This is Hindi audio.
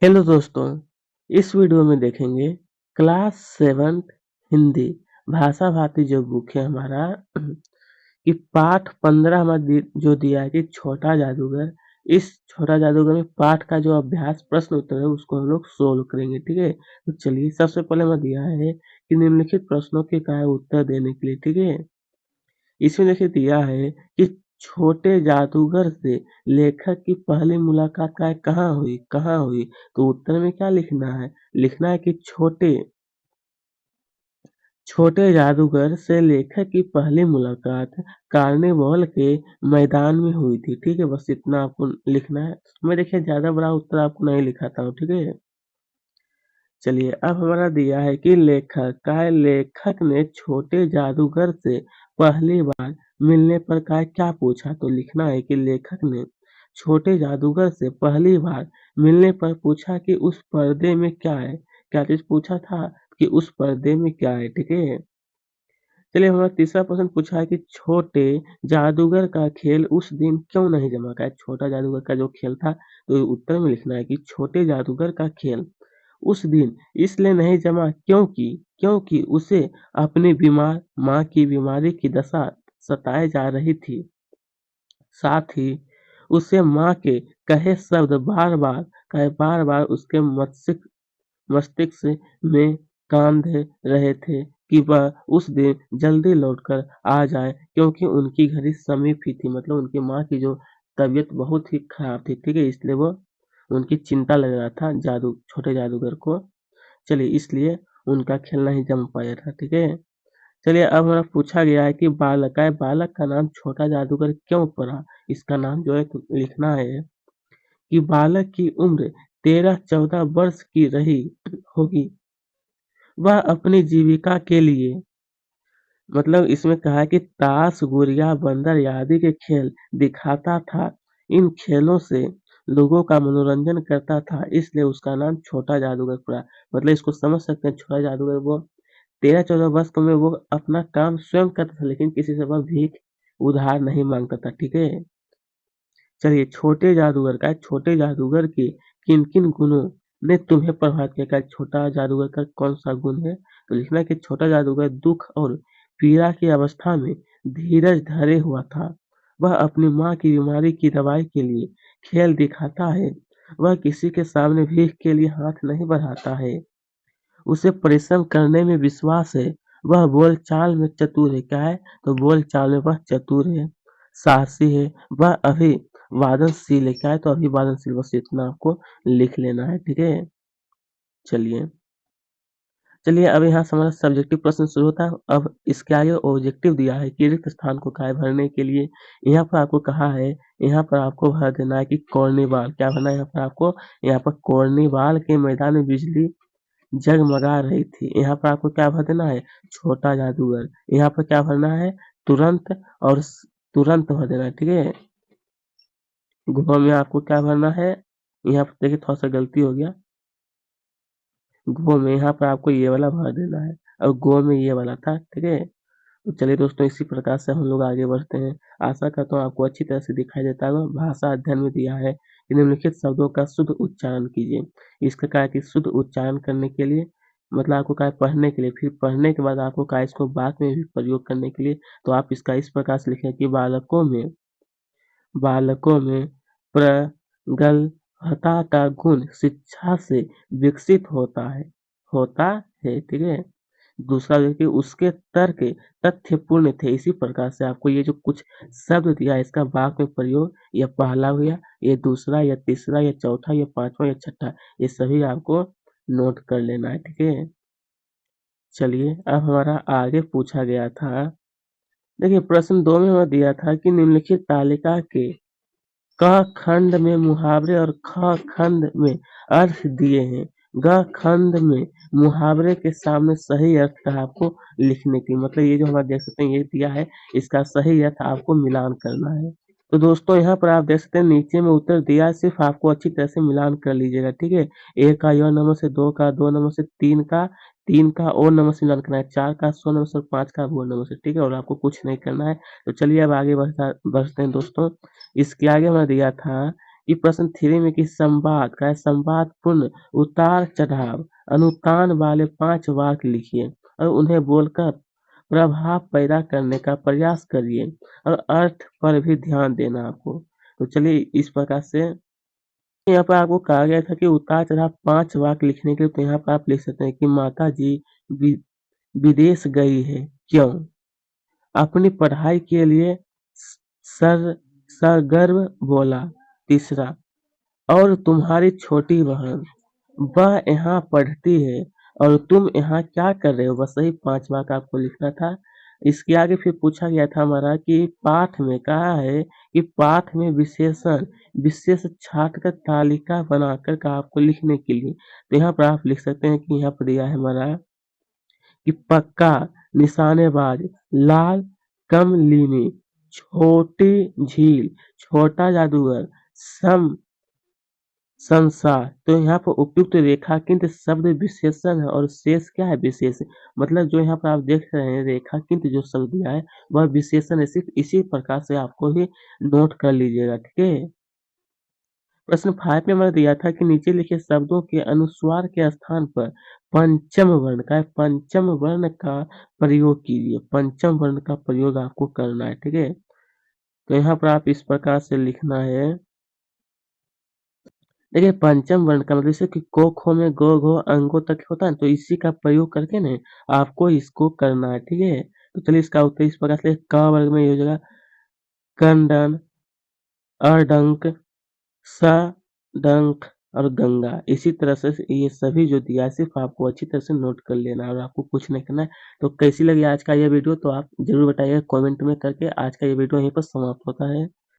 हेलो दोस्तों, इस वीडियो में देखेंगे क्लास 7 हिंदी भाषा भारती जो बुक है हमारा कि पाठ 15 हमारा जो दिया है कि छोटा जादूगर। इस छोटा जादूगर में पाठ का जो अभ्यास प्रश्न उत्तर है उसको हम लोग सोल्व करेंगे। ठीक है, तो चलिए सबसे पहले हमें दिया है कि निम्नलिखित प्रश्नों के का है उत्तर देने के लिए। ठीक है, इसमें देखिए दिया है कि छोटे जादूगर से लेखक की पहली मुलाकात का है कहाँ हुई? तो उत्तर में क्या लिखना है? लिखना है कि छोटे छोटे जादूगर से लेखक की पहली मुलाकात कार्निवल के मैदान में हुई थी। ठीक है, बस इतना आपको लिखना है। मैं देखिए ज़्यादा बड़ा उत्तर आपको नहीं लिखाता हूँ। ठीक है, चलिए अब हमारा दिया है कि लेखक ने छोटे जादूगर से पहली बार मिलने पर क्या पूछा? तो लिखना है कि लेखक ने छोटे जादूगर से पहली बार मिलने पर पूछा कि उस पर्दे में क्या है? क्या चीज़ पूछा था? कि उस पर्दे में क्या है? ठीक है, चलिए हमारा तीसरा प्रश्न पूछा है कि छोटे जादूगर का खेल उस दिन क्यों नहीं जमा? क्या छोटा जादूगर का जो खेल था, तो उत्तर में लिखना है कि छोटे जादूगर का खेल उस दिन इसलिए नहीं जमा क्योंकि उसे अपनी बीमार माँ की बीमारी की दशा सताए जा रही थी। साथ ही उसे माँ के कहे शब्द बार-बार उसके मस्तिष्क में कांध रहे थे कि वह उस दिन जल्दी लौटकर आ जाए क्योंकि उनकी घड़ी समीप ही थी। मतलब उनकी माँ की जो तबीयत बहुत ही खराब थी। ठीक है, इसलिए वो उनकी चिंता लग रहा था छोटे जादूगर को। चलिए इसलिए उनका खेल नहीं जम पाया था। ठीक है, चलिए अब हमारा पूछा गया है कि बालक का नाम छोटा जादूगर क्यों पड़ा? इसका नाम जो है तो लिखना है कि बालक की उम्र 13-14 वर्ष की रही होगी। वह अपनी जीविका के लिए मतलब इसमें कहा है कि ताश, गुड़िया, बंदर आदि के खेल दिखाता था। इन खेलों से लोगों का मनोरंजन करता था, इसलिए उसका नाम छोटा जादूगर पड़ा। मतलब इसको समझ सकते हैं, छोटा जादूगर वो 13-14 वर्ष की उम्र में वो अपना काम स्वयं करता था, लेकिन किसी से वह भीख उधार नहीं माँगता था। ठीक है? चलिए छोटे जादूगर के किन-किन गुणों ने तुम्हें प्रभावित किया? क्या छोटा जादूगर का कौन-सा गुण है? तो लिखना है कि छोटा जादूगर दुःख और पीड़ा की अवस्था में धीरज धरे हुआ था। वह अपनी माँ की बीमारी की दवाई के लिए खेल दिखाता है। वह किसी के सामने भीख के लिए हाथ नहीं बढ़ाता है। उसे परिश्रम करने में विश्वास है। वह बोलचाल में चतुर है। क्या है? तो बोलचाल में वह चतुर है, साहसी है, वह अभिवादनशील है। क्या है? तो अभिवादनशील। बस इतना आपको लिख लेना है। ठीक है? चलिए। चलिए अब यहाँ से हमारा सब्जेक्टिव प्रश्न शुरू होता है। अब इसके आगे ऑब्जेक्टिव दिया है कि रिक्त स्थान को भरने के लिए यहाँ पर आपको कहा है, यहाँ पर आपको भर देना है कि कॉर्निवाल। क्या भरना है यहाँ पर आपको? यहाँ पर कॉर्निवाल के मैदान में बिजली जगमगा रही थी। यहाँ पर आपको क्या भर देना है? छोटा जादूगर। यहाँ पर क्या भरना है? तुरंत और तुरंत भर देना है। ठीक है, गो में आपको क्या भरना है? यहाँ पर देखिए थोड़ा सा गलती हो गया। गो में यहाँ पर आपको ये वाला भर देना है और गो में ये वाला था। ठीक है, तो चलिए दोस्तों इसी प्रकार से हम लोग आगे बढ़ते हैं। आशा करता हूँ आपको अच्छी तरह से दिखाई देता होगा। भाषा अध्ययन में दिया है कि निम्नलिखित शब्दों का शुद्ध उच्चारण कीजिए। इसका क्या है कि शुद्ध उच्चारण करने के लिए मतलब आपको क्या है पढ़ने के लिए, फिर पढ़ने के बाद आपको क्या है इसको बाद में भी प्रयोग करने के लिए, तो आप इसका इस प्रकार से लिखें कि बालकों में प्रगल्भता का गुण शिक्षा से विकसित होता है। ठीक है, दूसरा देखिए उसके तर्क तथ्यपूर्ण थे। इसी प्रकार से आपको ये जो कुछ शब्द दिया है इसका वाक्य में प्रयोग, यह पहला हुआ, ये दूसरा, या तीसरा, या चौथा, या पांचवा, या छठा, ये सभी आपको नोट कर लेना है। ठीक है, चलिए अब हमारा आगे पूछा गया था। देखिए प्रश्न 2 में हमें दिया था कि निम्नलिखित तालिका के क खंड में मुहावरे और ख खंड में अर्थ दिए हैं। ग खंड में मुहावरे के सामने सही अर्थ का आपको लिखने की मतलब ये जो हमारा देख सकते हैं ये दिया है, इसका सही अर्थ आपको मिलान करना है। तो दोस्तों यहाँ पर आप देख सकते हैं नीचे में उत्तर दिया है, सिर्फ आपको अच्छी तरह से मिलान कर लीजिएगा। ठीक है, 1 का य नंबर से, 2 का 2 नंबर से, 3 का ओ नंबर से मिलान करना है, 4 का सौ नंबर से और 5 का वो नंबर से। ठीक है, और आपको कुछ नहीं करना है। तो चलिए अब आगे बढ़ते हैं दोस्तों। इसके आगे हमें दिया था कि प्रश्न 3 में कि संवाद का है, संवादपूर्ण उतार-चढ़ाव, अनुतान वाले 5 वाक्य लिखिए और उन्हें बोलकर प्रभाव पैदा करने का प्रयास करिए और अर्थ पर भी ध्यान देना आपको। तो चलिए इस प्रकार से यहाँ पर आपको कहा गया था कि उतार-चढ़ाव 5 वाक्य लिखने के लिए, तो यहाँ पर आप लिख सकते हैं कि माताजी वि विदेश गई है, क्यों? अपनी पढ़ाई के लिए स सर सरगर्म बोला। तीसरा, और तुम्हारी छोटी बहन, वह यहाँ पढ़ती है और तुम यहाँ क्या कर रहे हो? बस यही 5 वाक्य आपको लिखना था। इसके आगे फिर पूछा गया था हमारा कि पाठ में कहा है कि पाठ में विशेषण, विशेष छाँट कर तालिका बनाकर का आपको लिखने के लिए। तो यहाँ पर आप लिख सकते हैं कि यहाँ पर दिया है हमारा कि पक्का, निशानेबाज, लाल कमलिनी, छोटी झील, छोटा जादूगर, सम संसार। तो यहाँ पर उपयुक्त रेखांकित शब्द विशेषण है और शेष क्या है? विशेष। मतलब जो यहाँ पर आप देख रहे हैं रेखांकित जो शब्द दिया है वह विशेषण है। सिर्फ इसी प्रकार से आपको ही नोट कर लीजिएगा, ठीक है? प्रश्न 5 में हमें दिया था कि नीचे लिखे शब्दों के अनुस्वार के स्थान पर पंचम वर्ण का प्रयोग कीजिए। पंचम वर्ण का प्रयोग आपको करना है, ठीक है? तो यहाँ पर आप इस प्रकार से लिखना है। देखिए पंचम वर्ण का मतलब जैसे कि को, खो में गो, घो अंगों तक होता है ना, तो इसी का प्रयोग करके ना आपको इसको करना है, ठीक है? तो चलिए इसका उत्तर इस प्रकार से क वर्ग में ये हो जाएगा कंडन, अडंक, सडंक और गंगा। इसी तरह से ये सभी जो दिया है सिर्फ आपको अच्छी तरह से नोट कर लेना है और आपको कुछ नहीं करना है। तो कैसी लगी आज का ये वीडियो तो आप ज़रूर बताइएगा कमेंट में करके। आज का ये वीडियो यहीं पर समाप्त होता है।